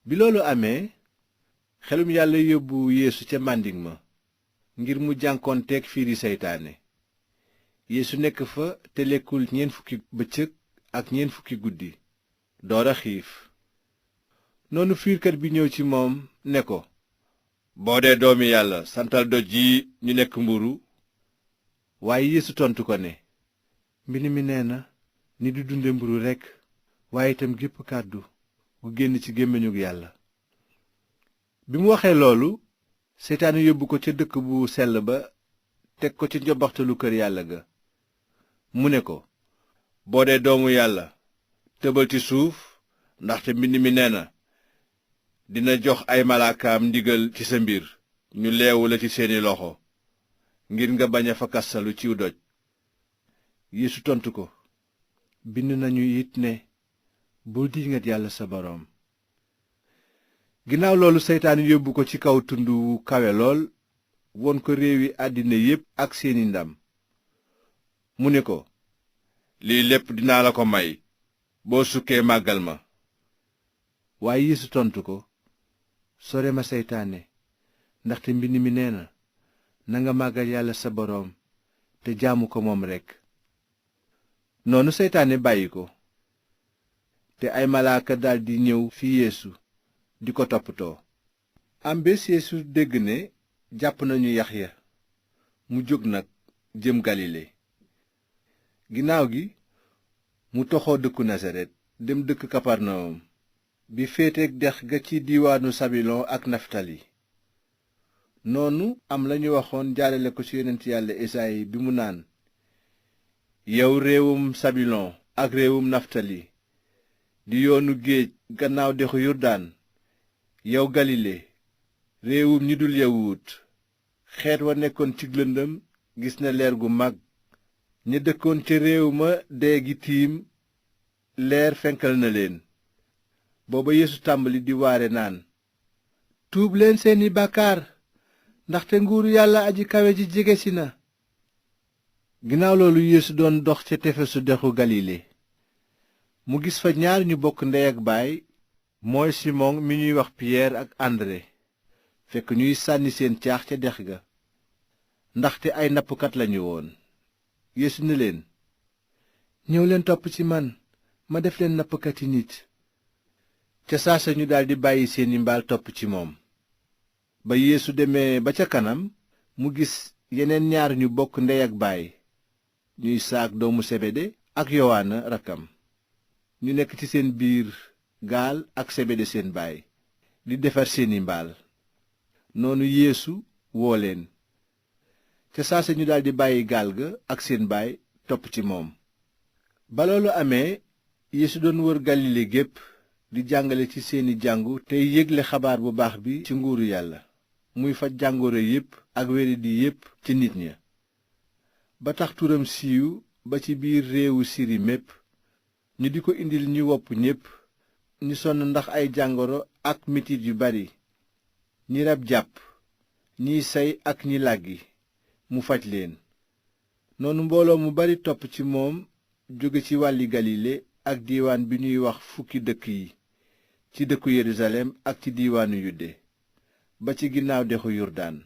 bi loolu amee xelum yàlla yóbbu yeesu ca màndiŋ ma ngir mu jànkoonteeg fiiri seytaane. yeesu nekk fa te lekkul 40 bëccëg ak 40 guddi door a xiif. noonu fiirkat bi ñëw ci moom ne ko, boo dee doomi yàlla santal doj yi ñu nekk mburu. waaye yeesu tontu ko ne, mbind mi nee na, nit du dunde mburu rekk waaye itam gépp kàddu gu génn ci gémmiñu yàlla. bi mu waxee loolu seytaane yóbbu ko ca dëkk bu sell ba teg ko ci njobaxtalu kër yàlla ga. mu ne ko, boo dee doomu yàlla tëbal ci suuf, ndaxte mbind mi nee na, dina jox ay malaakaam ndigal ci sa mbir ñu leewu la ci seeni loxo ngir nga bañ a fakkastalu ciw doj. yeesu tontu ko, bind nañu it ne, bul diingat yàlla sa boroom. ginnaaw loolu seytaan yóbbu ko ci kaw tund wu kawe lool won ko réewi àddina yépp ak seeni ndam. mu ne ko, lii lépp dinaa la ko may boo sukkee màggal ma. waaye yeesu tontu ko, sore ma seytaane, ndaxte mbind mi nee na, nanga màggal yàlla sa boroom te jaamu ko moom rekk. noonu seytaane bàyyi ko te ay malaaka daldi ñëw fi yeesu di ko toppatoo. am bés yeesu dégg ne jàpp nañu yaxya mu jóg nag jëm galile. ginnaaw gi mu toxoo dëkku nasaret dem dëkk kaparnawum bi féeteek dex ga ci diiwaanu sabilon ak naftali. noonu am lañu waxoon jaarale ko ci yonent yàlla esayi bi mu naan, yow réewum sabilon ak réewum naftali di yoonu géej gannaaw dexu yurdaan, yow galile réewum ñi dul yawut, xeet wa nekkoon ci lëndëm gis na leer gu mag, ña dëkkoon ca réew ma dee gi tiim leer fenkal na leen. booba yeesu tàmbali di waare naan, tuub leen seeni bàkkaar ndaxte nguuru yàlla aji kawe ji jege si na. ginnaaw loolu yeesu doon dox ca tefesu dexu galile. mu gis fa ñaar ñu bokk ndey ak baay, mooy simon mi ñuy wax piyeer ak andre, fekk ñuy sànni seen caax ca dex ga, ndaxte ay nappkat lañu woon. yeesu ne leen, ñëw leen topp ci man, ma def leen nappkati nit. ca saasa ñu daldi bàyyi seeni mbaal topp ci moom. ba yeesu demee ba ca kanam mu gis yeneen ñaar ñu bokk ndey ak baay, ñuy saak doomu sebede ak yowaana rakkam, ñu nekk ci seen biir gaal ak sebede seen baay di defar seeni mbaal. noonu yeesu woo leen. ca saasa ñu daldi bàyyi gaal ga ak seen baay topp ci moom. ba loolu amee yeesu doon wër galile gépp di jàngale ci seeni jàngu tey yégle xabaar bu baax bi ci nguuru yàlla, muy faj jàngoro yépp ak wéradi yépp ci nit ña. ba tax turam siiw ba ci biir réewu siri mépp, ñu di ko indil ñi wopp ñépp, ñi sonn ndax ay jàngoro ak metit yu bari, ñi rab jàpp, ñiy say ak ñi làggi, mu faj leen. noonu mbooloo mu bari topp ci moom jóge ci wàlli galile ak diiwaan bi ñuy wax fukki dëkk yi, ci dëkku yerusalem ak ci diiwaanu yude ba ci ginnaaw dexu yurdaan.